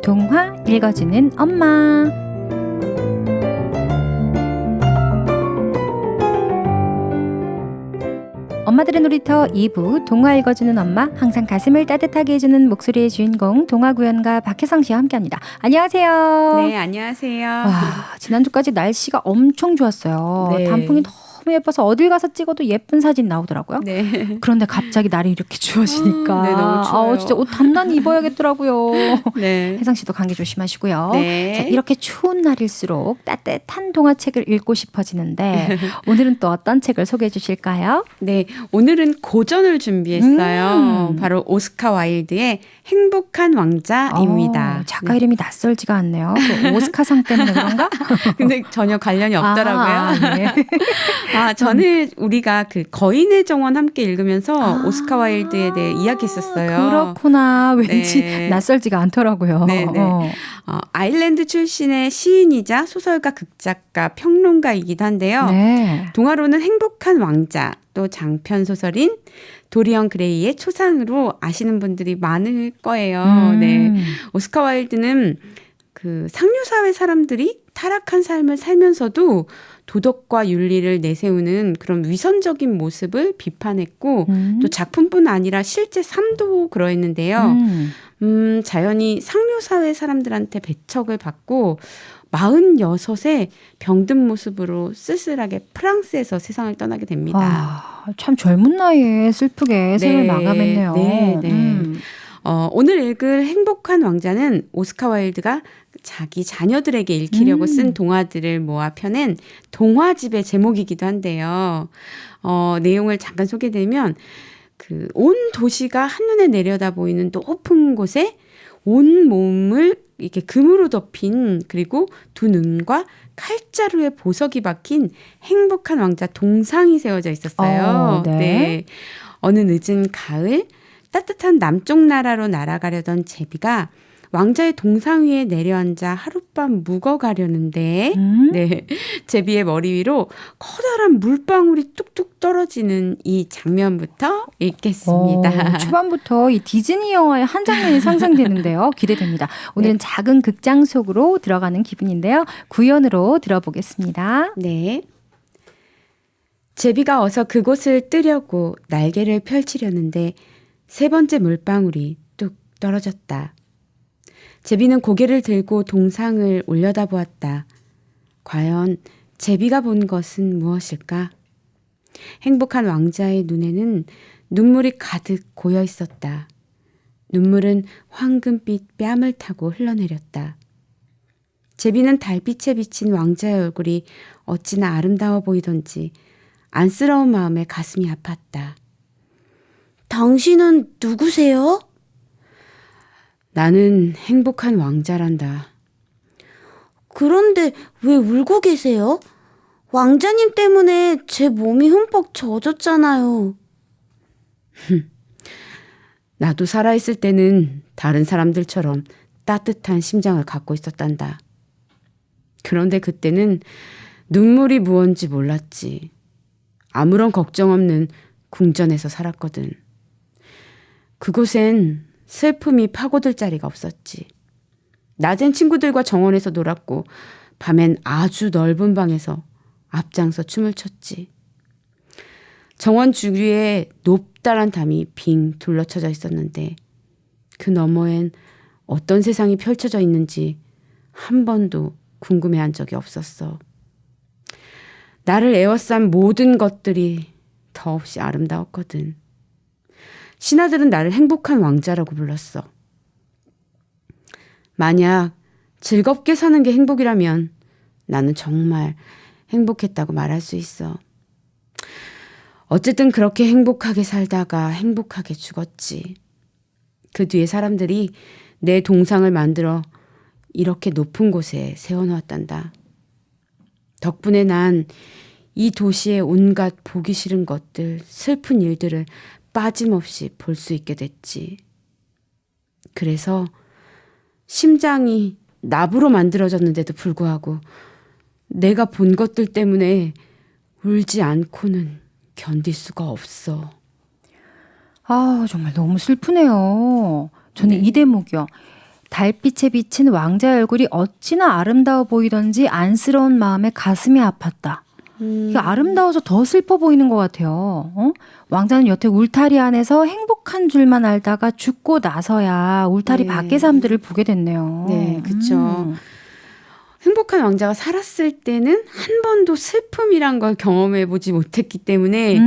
동화 읽어주는 엄마. 엄마들의 놀이터 2부 동화 읽어주는 엄마, 항상 가슴을 따뜻하게 해주는 목소리의 주인공 동화구연가 박혜성 씨와 함께합니다. 안녕하세요. 네, 안녕하세요. 와, 지난주까지 날씨가 엄청 좋았어요. 네. 단풍이 너무 예뻐서 어딜 가서 찍어도 예쁜 사진 나오더라고요. 네. 그런데 갑자기 날이 이렇게 추워지니까 네, 너무 추워요. 진짜 옷 단단히 입어야겠더라고요. 네. 혜성 씨도 감기 조심하시고요. 네. 자, 이렇게 추운 날일수록 따뜻한 동화책을 읽고 싶어지는데 오늘은 또 어떤 책을 소개해 주실까요? 네, 오늘은 고전을 준비했어요. 음. 바로 오스카 와일드의 행복한 왕자입니다. 작가 이름이 낯설지가 않네요. 그 오스카상 때문에 그런가? 근데 전혀 관련이 없더라고요. 네. 저는 우리가 그 거인의 정원 함께 읽으면서 오스카 와일드에 대해 이야기했었어요. 그렇구나. 왠지 네. 낯설지가 않더라고요. 네, 네. 아일랜드 출신의 시인이자 소설가, 극작가, 평론가이기도 한데요. 네. 동화로는 행복한 왕자, 또 장편 소설인 도리언 그레이의 초상으로 아시는 분들이 많을 거예요. 네. 오스카 와일드는 그 상류사회 사람들이 타락한 삶을 살면서도 도덕과 윤리를 내세우는 그런 위선적인 모습을 비판했고 또 작품뿐 아니라 실제 삶도 그러했는데요. 자연히 상류사회 사람들한테 배척을 받고 46에 병든 모습으로 쓸쓸하게 프랑스에서 세상을 떠나게 됩니다. 참 젊은 나이에 슬프게 생을 마감했네요. 네, 네. 오늘 읽을 행복한 왕자는 오스카 와일드가 자기 자녀들에게 읽히려고 쓴 동화들을 모아 펴낸 동화집의 제목이기도 한데요. 내용을 잠깐 소개드리면 그 온 도시가 한눈에 내려다 보이는 높은 곳에 온 몸을 이렇게 금으로 덮인, 그리고 두 눈과 칼자루에 보석이 박힌 행복한 왕자 동상이 세워져 있었어요. 네. 네. 어느 늦은 가을 따뜻한 남쪽 나라로 날아가려던 제비가 왕자의 동상 위에 내려앉아 하룻밤 묵어가려는데 네, 제비의 머리 위로 커다란 물방울이 뚝뚝 떨어지는 이 장면부터 읽겠습니다. 초반부터 이 디즈니 영화의 한 장면이 상상되는데요. 기대됩니다. 오늘은 네. 작은 극장 속으로 들어가는 기분인데요. 구연으로 들어보겠습니다. 네. 제비가 어서 그곳을 뜨려고 날개를 펼치려는데 세 번째 물방울이 뚝 떨어졌다. 제비는 고개를 들고 동상을 올려다보았다. 과연 제비가 본 것은 무엇일까? 행복한 왕자의 눈에는 눈물이 가득 고여 있었다. 눈물은 황금빛 뺨을 타고 흘러내렸다. 제비는 달빛에 비친 왕자의 얼굴이 어찌나 아름다워 보이던지 안쓰러운 마음에 가슴이 아팠다. 당신은 누구세요? 나는 행복한 왕자란다. 그런데 왜 울고 계세요? 왕자님 때문에 제 몸이 흠뻑 젖었잖아요. 나도 살아있을 때는 다른 사람들처럼 따뜻한 심장을 갖고 있었단다. 그런데 그때는 눈물이 무언지 몰랐지. 아무런 걱정 없는 궁전에서 살았거든. 그곳엔 슬픔이 파고들 자리가 없었지. 낮엔 친구들과 정원에서 놀았고 밤엔 아주 넓은 방에서 앞장서 춤을 췄지. 정원 주위에 높다란 담이 빙 둘러쳐져 있었는데 그 너머엔 어떤 세상이 펼쳐져 있는지 한 번도 궁금해한 적이 없었어. 나를 에워싼 모든 것들이 더없이 아름다웠거든. 신하들은 나를 행복한 왕자라고 불렀어. 만약 즐겁게 사는 게 행복이라면 나는 정말 행복했다고 말할 수 있어. 어쨌든 그렇게 행복하게 살다가 행복하게 죽었지. 그 뒤에 사람들이 내 동상을 만들어 이렇게 높은 곳에 세워놓았단다. 덕분에 난 이 도시의 온갖 보기 싫은 것들, 슬픈 일들을 빠짐없이 볼 수 있게 됐지. 그래서 심장이 납으로 만들어졌는데도 불구하고 내가 본 것들 때문에 울지 않고는 견딜 수가 없어. 정말 너무 슬프네요. 저는 이 대목이요. 달빛에 비친 왕자의 얼굴이 어찌나 아름다워 보이던지 안쓰러운 마음에 가슴이 아팠다. 이게 아름다워서 더 슬퍼 보이는 것 같아요. 왕자는 여태 울타리 안에서 행복한 줄만 알다가 죽고 나서야 울타리 네. 밖의 삶들을 보게 됐네요. 네, 그렇죠. 행복한 왕자가 살았을 때는 한 번도 슬픔이란 걸 경험해 보지 못했기 때문에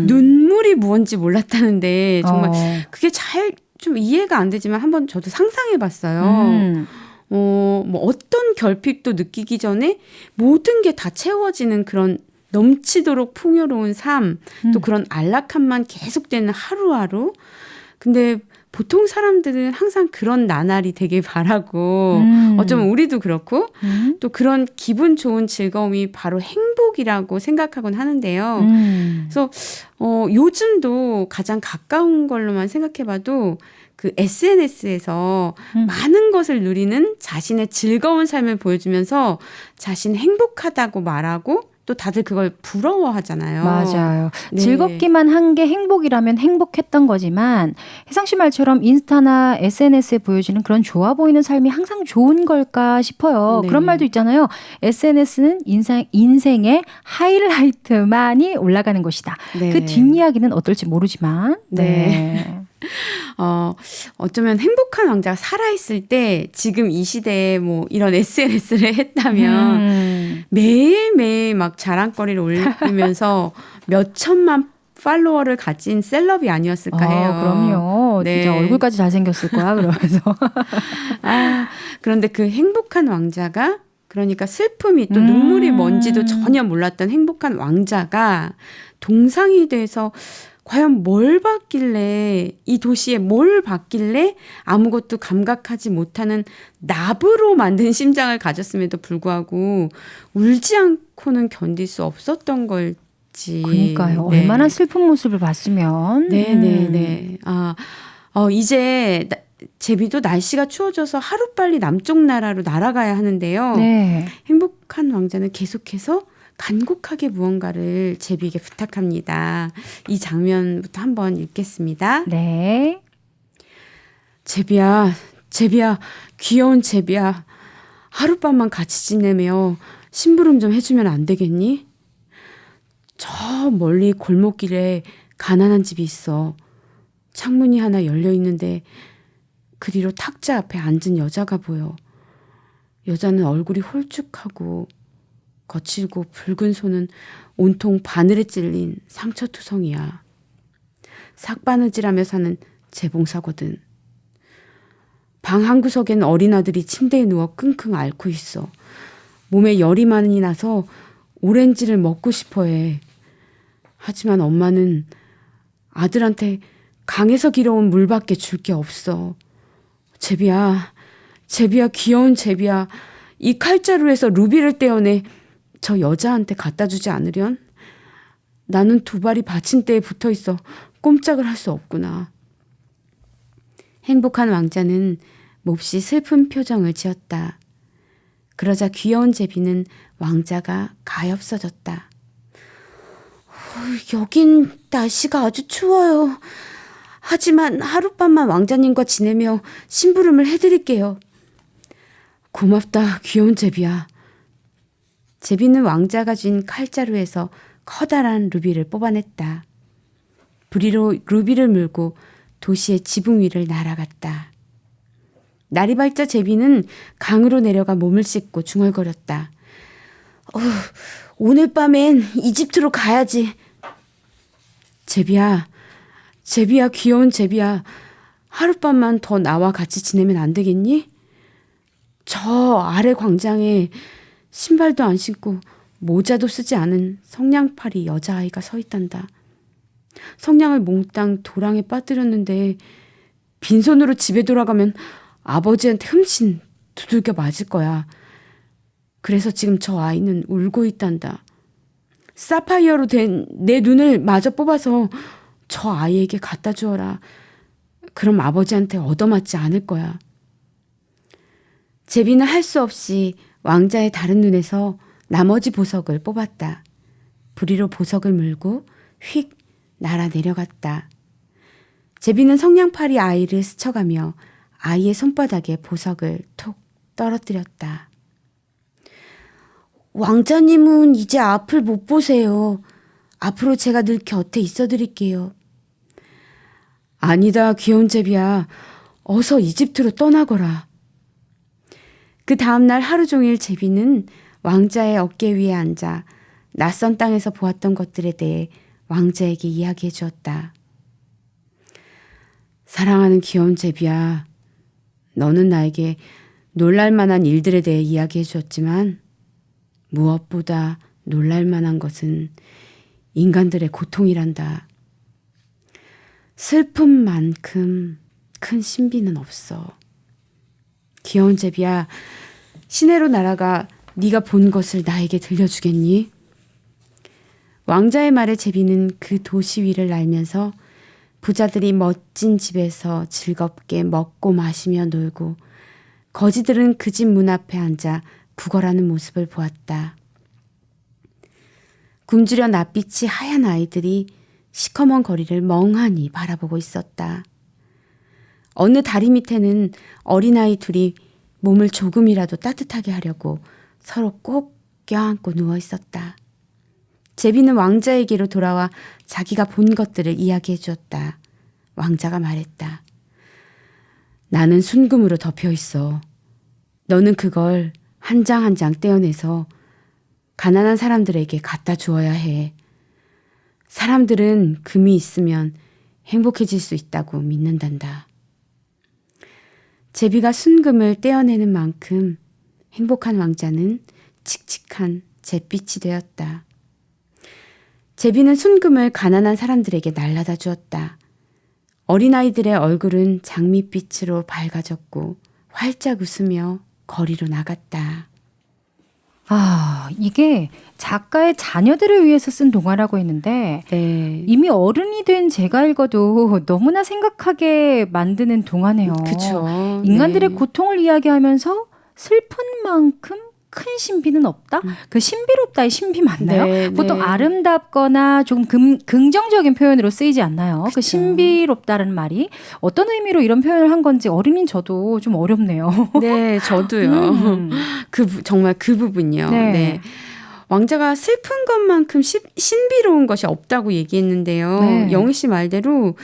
눈물이 무언지 몰랐다는데 정말 그게 잘 좀 이해가 안 되지만 한번 저도 상상해 봤어요. 뭐 어떤 결핍도 느끼기 전에 모든 게 다 채워지는 그런 넘치도록 풍요로운 삶, 또 그런 안락함만 계속되는 하루하루. 근데 보통 사람들은 항상 그런 나날이 되길 바라고 어쩌면 우리도 그렇고 또 그런 기분 좋은 즐거움이 바로 행복이라고 생각하곤 하는데요. 그래서 요즘도 가장 가까운 걸로만 생각해봐도 그 SNS에서 많은 것을 누리는 자신의 즐거운 삶을 보여주면서 자신 행복하다고 말하고 또 다들 그걸 부러워하잖아요. 맞아요. 네. 즐겁기만 한 게 행복이라면 행복했던 거지만 혜성 씨 말처럼 인스타나 SNS에 보여지는 그런 좋아 보이는 삶이 항상 좋은 걸까 싶어요. 네. 그런 말도 있잖아요. SNS는 인생의 하이라이트만이 올라가는 곳이다. 네. 그 뒷이야기는 어떨지 모르지만. 네. 어쩌면 행복한 왕자가 살아있을 때 지금 이 시대에 뭐 이런 SNS를 했다면 매일매일 막 자랑거리를 올리면서 몇 천만 팔로워를 가진 셀럽이 아니었을까 해요. 그럼요. 네. 진짜 얼굴까지 잘생겼을 거야. 그러면서. 그런데 그 행복한 왕자가 그러니까 슬픔이 또 눈물이 뭔지도 전혀 몰랐던 행복한 왕자가 동상이 돼서 과연 뭘 봤길래 이 도시에 뭘 봤길래 아무것도 감각하지 못하는 납으로 만든 심장을 가졌음에도 불구하고 울지 않고는 견딜 수 없었던 걸지. 그러니까요. 네. 얼마나 슬픈 모습을 봤으면. 네네네. 이제 제비도 날씨가 추워져서 하루빨리 남쪽 나라로 날아가야 하는데요. 네. 행복한 왕자는 계속해서 간곡하게 무언가를 제비에게 부탁합니다. 이 장면부터 한번 읽겠습니다. 네. 제비야, 귀여운 제비야. 하룻밤만 같이 지내며 심부름 좀 해주면 안 되겠니? 저 멀리 골목길에 가난한 집이 있어. 창문이 하나 열려 있는데 그 뒤로 탁자 앞에 앉은 여자가 보여. 여자는 얼굴이 홀쭉하고 거칠고 붉은 손은 온통 바늘에 찔린 상처투성이야. 삭바느질하며 사는 재봉사거든. 방 한 구석엔 어린아들이 침대에 누워 끙끙 앓고 있어. 몸에 열이 많이 나서 오렌지를 먹고 싶어해. 하지만 엄마는 아들한테 강에서 길어온 물밖에 줄 게 없어. 제비야, 귀여운 제비야. 이 칼자루에서 루비를 떼어내 저 여자한테 갖다 주지 않으련? 나는 두 발이 받침대에 붙어 있어 꼼짝을 할 수 없구나. 행복한 왕자는 몹시 슬픈 표정을 지었다. 그러자 귀여운 제비는 왕자가 가엾어졌다. 여긴 날씨가 아주 추워요. 하지만 하룻밤만 왕자님과 지내며 심부름을 해드릴게요. 고맙다, 귀여운 제비야. 제비는 왕자가 쥔 칼자루에서 커다란 루비를 뽑아냈다. 부리로 루비를 물고 도시의 지붕 위를 날아갔다. 날이 밝자 제비는 강으로 내려가 몸을 씻고 중얼거렸다. 오늘 밤엔 이집트로 가야지. 제비야, 귀여운 제비야. 하룻밤만 더 나와 같이 지내면 안 되겠니? 저 아래 광장에 신발도 안 신고 모자도 쓰지 않은 성냥팔이 여자아이가 서 있단다. 성냥을 몽땅 도랑에 빠뜨렸는데 빈손으로 집에 돌아가면 아버지한테 흠씬 두들겨 맞을 거야. 그래서 지금 저 아이는 울고 있단다. 사파이어로 된 내 눈을 마저 뽑아서 저 아이에게 갖다 주어라. 그럼 아버지한테 얻어맞지 않을 거야. 제비는 할 수 없이 왕자의 다른 눈에서 나머지 보석을 뽑았다. 부리로 보석을 물고 휙 날아 내려갔다. 제비는 성냥팔이 아이를 스쳐가며 아이의 손바닥에 보석을 톡 떨어뜨렸다. 왕자님은 이제 앞을 못 보세요. 앞으로 제가 늘 곁에 있어드릴게요. 아니다, 귀여운 제비야. 어서 이집트로 떠나거라. 그 다음날 하루 종일 제비는 왕자의 어깨 위에 앉아 낯선 땅에서 보았던 것들에 대해 왕자에게 이야기해 주었다. 사랑하는 귀여운 제비야, 너는 나에게 놀랄만한 일들에 대해 이야기해 주었지만 무엇보다 놀랄만한 것은 인간들의 고통이란다. 슬픔만큼 큰 신비는 없어. 귀여운 제비야, 시내로 날아가 네가 본 것을 나에게 들려주겠니? 왕자의 말에 제비는 그 도시 위를 날면서 부자들이 멋진 집에서 즐겁게 먹고 마시며 놀고 거지들은 그 집 문 앞에 앉아 구걸하는 모습을 보았다. 굶주려 낯빛이 하얀 아이들이 시커먼 거리를 멍하니 바라보고 있었다. 어느 다리 밑에는 어린아이 둘이 몸을 조금이라도 따뜻하게 하려고 서로 꼭 껴안고 누워 있었다. 제비는 왕자에게로 돌아와 자기가 본 것들을 이야기해 주었다. 왕자가 말했다. 나는 순금으로 덮여 있어. 너는 그걸 한 장 한 장 떼어내서 가난한 사람들에게 갖다 주어야 해. 사람들은 금이 있으면 행복해질 수 있다고 믿는단다. 제비가 순금을 떼어내는 만큼 행복한 왕자는 칙칙한 잿빛이 되었다. 제비는 순금을 가난한 사람들에게 날라다 주었다. 어린아이들의 얼굴은 장밋빛으로 밝아졌고 활짝 웃으며 거리로 나갔다. 아, 이게 작가의 자녀들을 위해서 쓴 동화라고 했는데 네. 이미 어른이 된 제가 읽어도 너무나 생각하게 만드는 동화네요. 그쵸. 인간들의 네. 고통을 이야기하면서 슬픈 만큼 큰 신비는 없다? 그 신비롭다의 신비 맞나요? 네, 보통 네. 아름답거나 좀 긍정적인 표현으로 쓰이지 않나요? 그 그쵸. 신비롭다는 말이 어떤 의미로 이런 표현을 한 건지 어린인 저도 좀 어렵네요. 네, 저도요. 음. 정말 그 부분이요. 네. 네. 왕자가 슬픈 것만큼 신비로운 것이 없다고 얘기했는데요. 네. 영희 씨 말대로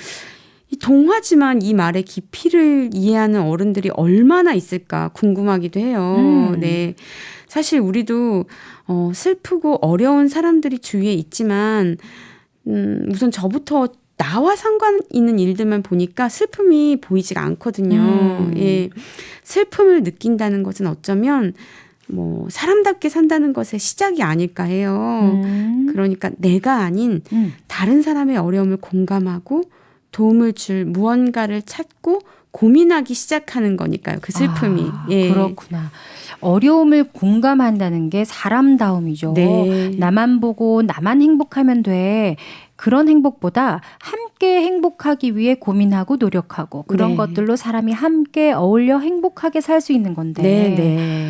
이 동화지만 이 말의 깊이를 이해하는 어른들이 얼마나 있을까 궁금하기도 해요. 네. 사실 우리도 슬프고 어려운 사람들이 주위에 있지만 우선 저부터 나와 상관 있는 일들만 보니까 슬픔이 보이지가 않거든요. 예. 슬픔을 느낀다는 것은 어쩌면 뭐 사람답게 산다는 것의 시작이 아닐까 해요. 그러니까 내가 아닌 다른 사람의 어려움을 공감하고 도움을 줄 무언가를 찾고 고민하기 시작하는 거니까요. 그 슬픔이. 예. 그렇구나. 어려움을 공감한다는 게 사람다움이죠. 네. 나만 보고 나만 행복하면 돼. 그런 행복보다 함께 행복하기 위해 고민하고 노력하고 그런 네. 것들로 사람이 함께 어울려 행복하게 살 수 있는 건데 네,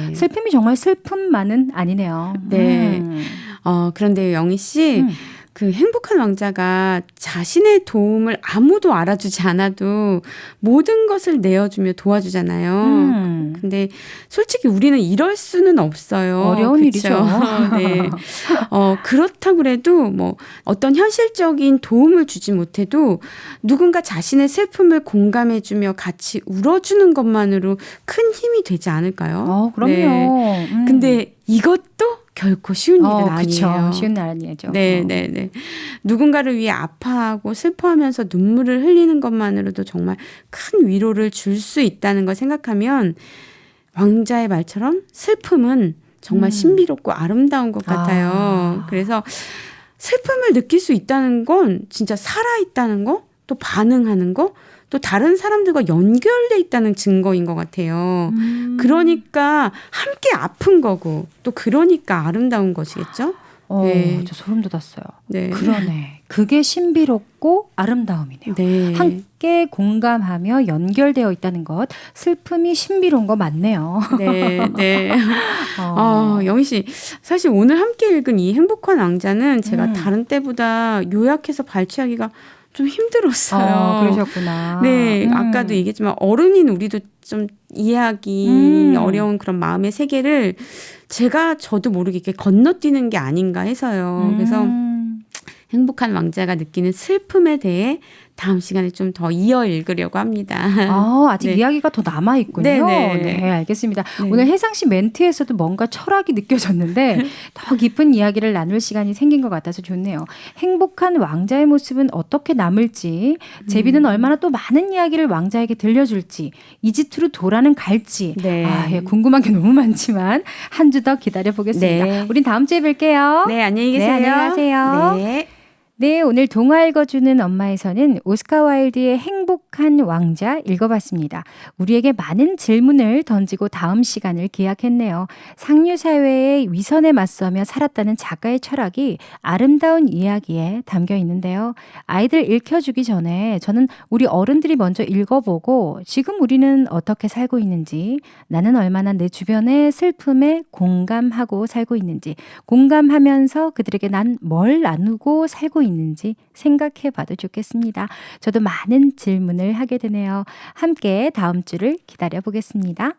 네. 슬픔이 정말 슬픔만은 아니네요. 네. 그런데 영희 씨, 그 행복한 왕자가 자신의 도움을 아무도 알아주지 않아도 모든 것을 내어주며 도와주잖아요. 근데 솔직히 우리는 이럴 수는 없어요. 어려운 그쵸? 일이죠. 네. 그렇다고 그래도 뭐 어떤 현실적인 도움을 주지 못해도 누군가 자신의 슬픔을 공감해주며 같이 울어주는 것만으로 큰 힘이 되지 않을까요? 그럼요. 네. 근데 이것도 결코 쉬운 일은 그쵸. 아니에요. 쉬운 일 아니죠. 네. 누군가를 위해 아파하고 슬퍼하면서 눈물을 흘리는 것만으로도 정말 큰 위로를 줄 수 있다는 걸 생각하면 왕자의 말처럼 슬픔은 정말 신비롭고 아름다운 것 같아요. 그래서 슬픔을 느낄 수 있다는 건 진짜 살아있다는 거, 또 반응하는 거, 또 다른 사람들과 연결돼 있다는 증거인 것 같아요. 그러니까 함께 아픈 거고 또 그러니까 아름다운 것이겠죠? 네. 저 소름 돋았어요. 네. 그러네. 그게 신비롭고 아름다움이네요. 네. 함께 공감하며 연결되어 있다는 것. 슬픔이 신비로운 거 맞네요. 네. 영희 씨, 사실 오늘 함께 읽은 이 행복한 왕자는 제가 다른 때보다 요약해서 발췌하기가 좀 힘들었어요. 그러셨구나. 네, 아까도 얘기했지만 어른인 우리도 좀 이해하기 어려운 그런 마음의 세계를 저도 모르게 이렇게 건너뛰는 게 아닌가 해서요. 그래서 행복한 왕자가 느끼는 슬픔에 대해 다음 시간에 좀 더 이어 읽으려고 합니다. 아직 네. 이야기가 더 남아있군요. 네네. 네, 알겠습니다. 네. 오늘 혜상 씨 멘트에서도 뭔가 철학이 느껴졌는데 더 깊은 이야기를 나눌 시간이 생긴 것 같아서 좋네요. 행복한 왕자의 모습은 어떻게 남을지, 제비는 얼마나 또 많은 이야기를 왕자에게 들려줄지, 이집트로 도라는 갈지, 네. 예, 궁금한 게 너무 많지만 한 주 더 기다려보겠습니다. 네. 우린 다음 주에 뵐게요. 네, 안녕히 계세요. 네, 안녕히 가세요. 네. 네, 오늘 동화 읽어주는 엄마에서는 오스카 와일드의 행복한 왕자 읽어봤습니다. 우리에게 많은 질문을 던지고 다음 시간을 기약했네요. 상류사회의 위선에 맞서며 살았다는 작가의 철학이 아름다운 이야기에 담겨 있는데요. 아이들 읽혀주기 전에 저는 우리 어른들이 먼저 읽어보고 지금 우리는 어떻게 살고 있는지, 나는 얼마나 내 주변의 슬픔에 공감하고 살고 있는지, 공감하면서 그들에게 난 뭘 나누고 살고 있는지 생각해 봐도 좋겠습니다. 저도 많은 질문을 하게 되네요. 함께 다음 주를 기다려 보겠습니다.